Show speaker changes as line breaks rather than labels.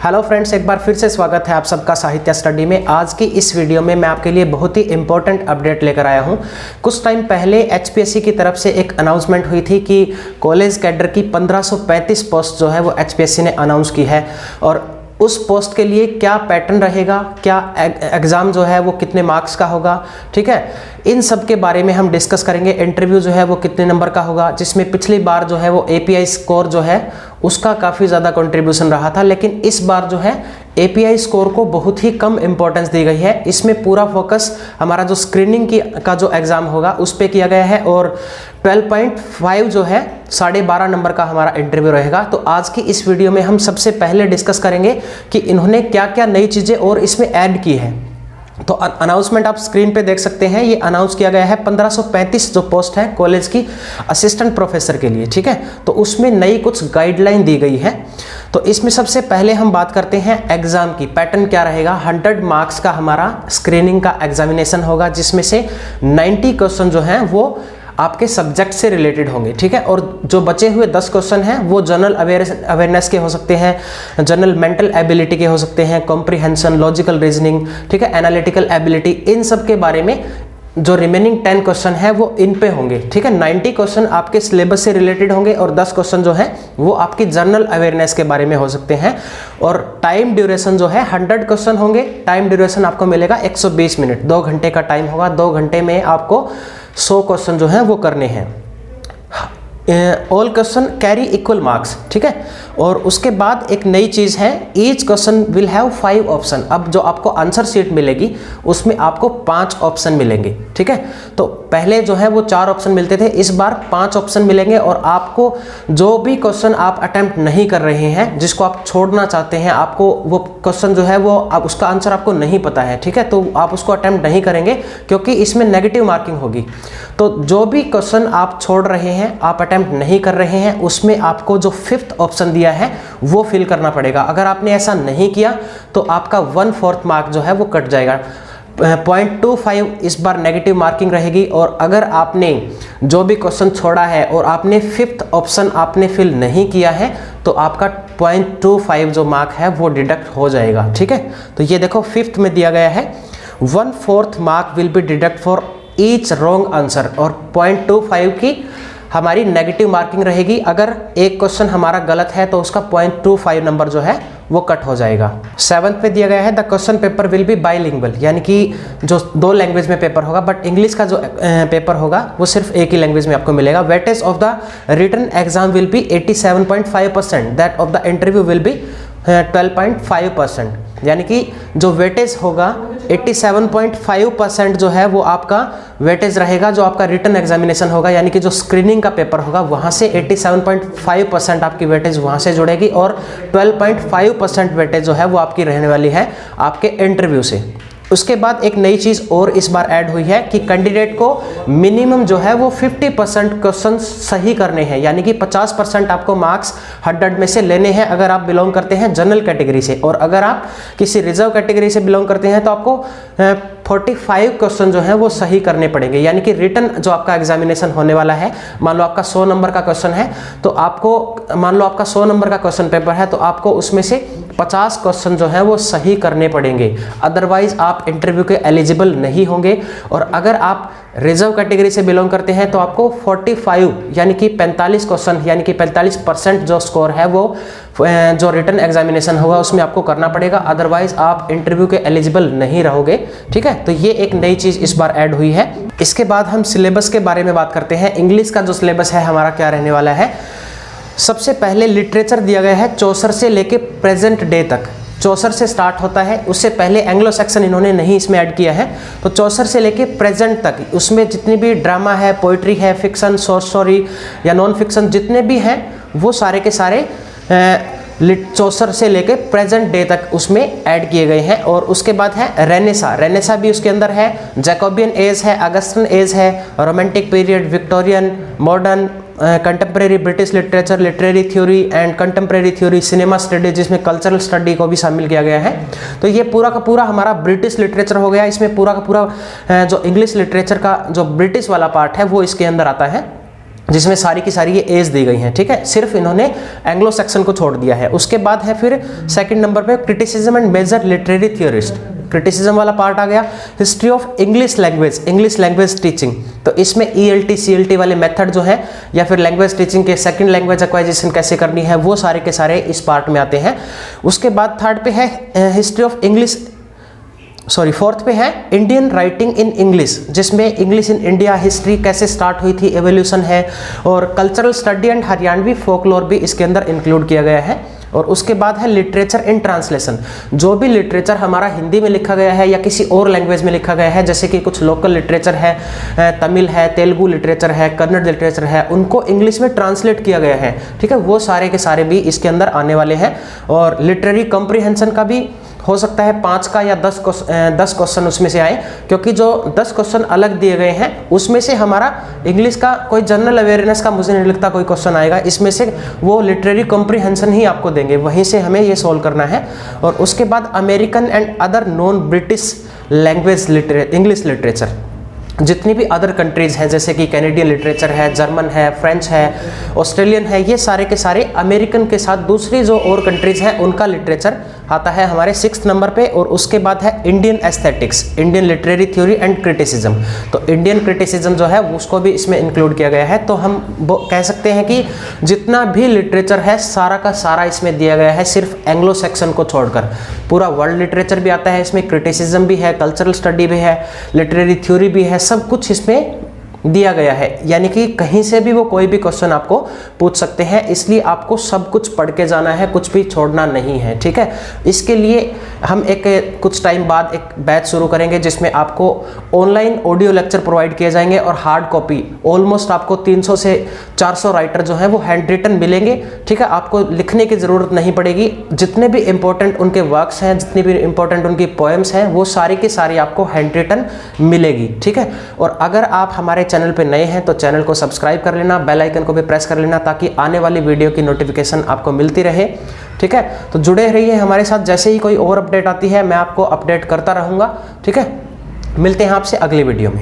Hello friends, एक बार फिर से स्वागत है आप सबका साहित्य स्टडी में। आज की इस वीडियो में मैं आपके लिए बहुत ही इंपॉर्टेंट अपडेट लेकर आया हूं। कुछ टाइम पहले एचपीएससी की तरफ से एक अनाउंसमेंट हुई थी कि कॉलेज कैडर की 1535 पोस्ट जो है वो एचपीएससी ने अनाउंस की है और उस पोस्ट के लिए क्या पैटर्न रहेगा, क्या एग्ज़ाम जो है वो कितने मार्क्स का होगा, ठीक है, इन सब के बारे में हम डिस्कस करेंगे। इंटरव्यू जो है वो कितने नंबर का होगा, जिसमें पिछली बार जो है वो एपीआई स्कोर जो है उसका काफ़ी ज़्यादा कंट्रीब्यूशन रहा था, लेकिन इस बार जो है एपीआई स्कोर को बहुत ही कम इंपॉर्टेंस दी गई है। इसमें पूरा फोकस हमारा जो स्क्रीनिंग का जो एग्ज़ाम होगा उस पर किया गया है और 12.5 जो है 12.5 नंबर का हमारा इंटरव्यू रहेगा। तो आज की इस वीडियो में हम सबसे पहले डिस्कस करेंगे कि इन्होंने क्या क्या नई चीज़ें और इसमें ऐड की है। तो अनाउंसमेंट आप स्क्रीन पे देख सकते हैं, ये अनाउंस किया गया है 1535 जो पोस्ट है कॉलेज की असिस्टेंट प्रोफेसर के लिए, ठीक है। तो उसमें नई कुछ गाइडलाइन दी गई है। तो इसमें सबसे पहले हम बात करते हैं एग्जाम की। पैटर्न क्या रहेगा, 100 मार्क्स का हमारा स्क्रीनिंग का एग्जामिनेशन होगा, जिसमें से 90 क्वेश्चन जो हैं वो आपके सब्जेक्ट से रिलेटेड होंगे, ठीक है। और जो बचे हुए 10 क्वेश्चन हैं वो जनरल अवेयरनेस के हो सकते हैं, जनरल मेंटल एबिलिटी के हो सकते हैं, कॉम्प्रिहेंशन, लॉजिकल रीजनिंग, ठीक है, एनालिटिकल एबिलिटी, इन सब के बारे में जो रिमेनिंग 10 क्वेश्चन है वो इन पे होंगे, ठीक है। 90 क्वेश्चन आपके सिलेबस से रिलेटेड होंगे और 10 क्वेश्चन जो है वो आपकी जनरल अवेयरनेस के बारे में हो सकते हैं। और टाइम ड्यूरेशन जो है 100 क्वेश्चन होंगे, टाइम ड्यूरेशन आपको मिलेगा 120 मिनट, 2 घंटे का टाइम होगा। 2 घंटे में आपको 100 क्वेश्चन जो हैं वो करने हैं। All question carry equal marks, ठीक है। और उसके बाद एक नई चीज़ है, each question will have 5 option. अब जो आपको आंसर शीट मिलेगी उसमें आपको 5 ऑप्शन मिलेंगे, ठीक है। तो पहले जो है वो 4 ऑप्शन मिलते थे, इस बार 5 ऑप्शन मिलेंगे और आपको जो भी क्वेश्चन आप अटेम्प्ट नहीं कर रहे हैं, जिसको आप छोड़ना चाहते हैं, आपको वो क्वेश्चन जो है वो आप उसका आंसर आपको नहीं पता है, ठीक है, तो आप उसको अटेम्प्ट नहीं करेंगे क्योंकि इसमें नेगेटिव मार्किंग होगी। तो जो भी क्वेश्चन आप छोड़ रहे हैं, आप अटेम्प्ट नहीं कर रहे हैं, उसमें आपको जो 5th ऑप्शन दिया है वो फिल करना पड़ेगा। अगर आपने ऐसा नहीं किया तो आपका 1/4 मार्क जो है वो कट जाएगा। 0.25 इस बार नेगेटिव मार्किंग रहेगी। और अगर आपने जो भी क्वेश्चन छोड़ा है और आपने 5th ऑप्शन आपने फिल नहीं किया है तो आपका 0.25 जो मार्क है वो डिडक्ट हो जाएगा, ठीक है। तो ये देखो 5th में दिया गया है 1/4 mark will be deduct for each wrong answer और 0.25 की हमारी नेगेटिव मार्किंग रहेगी। अगर एक क्वेश्चन हमारा गलत है तो उसका 0.25 नंबर जो है वो कट हो जाएगा। 7th पे दिया गया है the question paper will be bilingual, यानी कि जो 2 लैंग्वेज में पेपर होगा, बट इंग्लिश का जो पेपर होगा वो सिर्फ एक ही लैंग्वेज में आपको मिलेगा। Weightage of the written exam will be 87.5%, that of the interview will be 12.5%, यानी कि जो वेटेज होगा 87.5% जो है वो आपका वेटेज रहेगा जो आपका रिटन एग्जामिनेशन होगा, यानी कि जो स्क्रीनिंग का पेपर होगा वहाँ से 87.5% आपकी वेटेज वहाँ से जुड़ेगी और 12.5% वेटेज जो है वो आपकी रहने वाली है आपके इंटरव्यू से। उसके बाद एक नई चीज़ और इस बार ऐड हुई है कि कैंडिडेट को मिनिमम जो है वो 50% क्वेश्चन सही करने हैं, यानी कि 50% आपको मार्क्स 100 में से लेने हैं अगर आप बिलोंग करते हैं जनरल कैटेगरी से। और अगर आप किसी रिजर्व कैटेगरी से बिलोंग करते हैं तो आपको 45 क्वेश्चन जो है वो सही करने पड़ेंगे, यानी कि रिटन जो आपका एग्जामिनेशन होने वाला है, मान लो आपका 100 नंबर का क्वेश्चन है तो आपको, मान लो आपका 100 नंबर का क्वेश्चन पेपर है तो आपको उसमें से 50 क्वेश्चन जो है वो सही करने पड़ेंगे, अदरवाइज आप इंटरव्यू के एलिजिबल नहीं होंगे। और अगर आप रिजर्व कैटेगरी से बिलोंग करते हैं तो आपको 45 यानी कि 45 क्वेश्चन, यानी कि 45% जो स्कोर है वो जो रिटन एग्जामिनेशन होगा उसमें आपको करना पड़ेगा, अदरवाइज आप इंटरव्यू के एलिजिबल नहीं रहोगे, ठीक है। तो ये एक नई चीज़ इस बार ऐड हुई है। इसके बाद हम सिलेबस के बारे में बात करते हैं। इंग्लिश का जो सिलेबस है हमारा क्या रहने वाला है। सबसे पहले लिटरेचर दिया गया है 64 से लेके प्रेजेंट डे तक। 64 से स्टार्ट होता है, उससे पहले एंग्लो सेक्शन इन्होंने नहीं इसमें ऐड किया है। तो 64 से लेके प्रेजेंट तक उसमें जितनी भी ड्रामा है, पोइट्री है, फिक्सन, शॉर्ट स्टोरी या नॉन फिक्सन जितने भी हैं वो सारे के सारे 64 से लेके प्रेजेंट डे तक उसमें ऐड किए गए हैं। और उसके बाद है रेनेसा, रेनेसा भी उसके अंदर है, जैकोबियन एज है, अगस्टन एज है, romantic period, Victorian, modern, contemporary British literature, literary theory and contemporary theory, cinema study जिसमें कल्चरल स्टडी को भी शामिल किया गया है। तो ये पूरा का पूरा हमारा ब्रिटिश लिटरेचर हो गया। इसमें पूरा का पूरा जो इंग्लिश लिटरेचर का जो ब्रिटिश वाला पार्ट है वो इसके अंदर आता है। जिसमें सारी की सारी ये एज दी गई हैं, ठीक है। सिर्फ इन्होंने एंग्लो सेक्शन को छोड़ दिया है। उसके बाद है फिर सेकंड नंबर पे criticism and major literary theorist, criticism वाला पार्ट आ गया। History of English language teaching, तो इसमें ELT CLT वाले मेथड जो है या फिर लैंग्वेज टीचिंग के सेकंड लैंग्वेज एक्वाइजिशन कैसे करनी है, वो सारे के सारे इस पार्ट में आते हैं। उसके बाद थर्ड पे है हिस्ट्री ऑफ इंग्लिश, फोर्थ पे है इंडियन राइटिंग इन इंग्लिश, जिसमें इंग्लिश इन इंडिया हिस्ट्री कैसे स्टार्ट हुई थी, एवोल्यूशन है, और cultural study and Haryanvi folklore भी इसके अंदर इंक्लूड किया गया है। और उसके बाद है लिटरेचर इन ट्रांसलेशन, जो भी लिटरेचर हमारा हिंदी में लिखा गया है या किसी और लैंग्वेज में लिखा गया है, जैसे कि कुछ लोकल लिटरेचर है, तमिल है, तेलुगु लिटरेचर है, कन्नड़ लिटरेचर है, उनको इंग्लिश में ट्रांसलेट किया गया है, ठीक है, वो सारे के सारे भी इसके अंदर आने वाले हैं। और लिटरेरी कॉम्प्रिहेंशन का भी हो सकता है 5 का या 10 क्वेश्चन उसमें से आए, क्योंकि जो 10 क्वेश्चन अलग दिए गए हैं उसमें से हमारा इंग्लिश का कोई जनरल अवेयरनेस का मुझे नहीं लगता कोई क्वेश्चन आएगा, इसमें से वो लिटरेरी कॉम्प्रिहेंशन ही आपको देंगे, वहीं से हमें ये सॉल्व करना है। और उसके बाद American and other non British language English literature, जितनी भी अदर कंट्रीज़ हैं जैसे कि कैनेडियन लिटरेचर है, जर्मन है, फ्रेंच है, ऑस्ट्रेलियन है, ये सारे के सारे अमेरिकन के साथ दूसरी जो और कंट्रीज़ हैं उनका लिटरेचर आता है हमारे 6th नंबर पे। और उसके बाद है Indian aesthetics, Indian literary theory and criticism, तो इंडियन क्रिटिसिज्म जो है उसको भी इसमें इंक्लूड किया गया है। तो हम कह सकते हैं कि जितना भी लिटरेचर है सारा का सारा इसमें दिया गया है, सिर्फ एंग्लो सेक्शन को छोड़कर। पूरा वर्ल्ड लिटरेचर भी आता है इसमें, क्रिटिसिज्म भी है, कल्चरल स्टडी भी है, लिटरेरी थ्योरी भी है, सब कुछ इसमें दिया गया है। यानी कि कहीं से भी वो कोई भी क्वेश्चन आपको पूछ सकते हैं, इसलिए आपको सब कुछ पढ़ के जाना है, कुछ भी छोड़ना नहीं है, ठीक है। इसके लिए हम कुछ टाइम बाद एक बैच शुरू करेंगे जिसमें आपको ऑनलाइन ऑडियो लेक्चर प्रोवाइड किए जाएंगे और हार्ड कॉपी ऑलमोस्ट आपको 300 से 400 राइटर जो हैं वो हैंड रिटन मिलेंगे, ठीक है। आपको लिखने की ज़रूरत नहीं पड़ेगी, जितने भी इंपॉर्टेंट उनके वर्क्स हैं, जितनी भी इंपॉर्टेंट उनकी पोएम्स हैं, वो सारी की सारी आपको हैंड रिटन मिलेगी, ठीक है। और अगर आप हमारे चैनल पे नए हैं तो चैनल को सब्सक्राइब कर लेना, बेल आइकन को भी प्रेस कर लेना, ताकि आने वाली वीडियो की नोटिफिकेशन आपको मिलती रहे, ठीक है। तो जुड़े रहिए हमारे साथ, जैसे ही कोई और अपडेट आती है मैं आपको अपडेट करता रहूँगा, ठीक है। मिलते हैं आपसे अगली वीडियो में।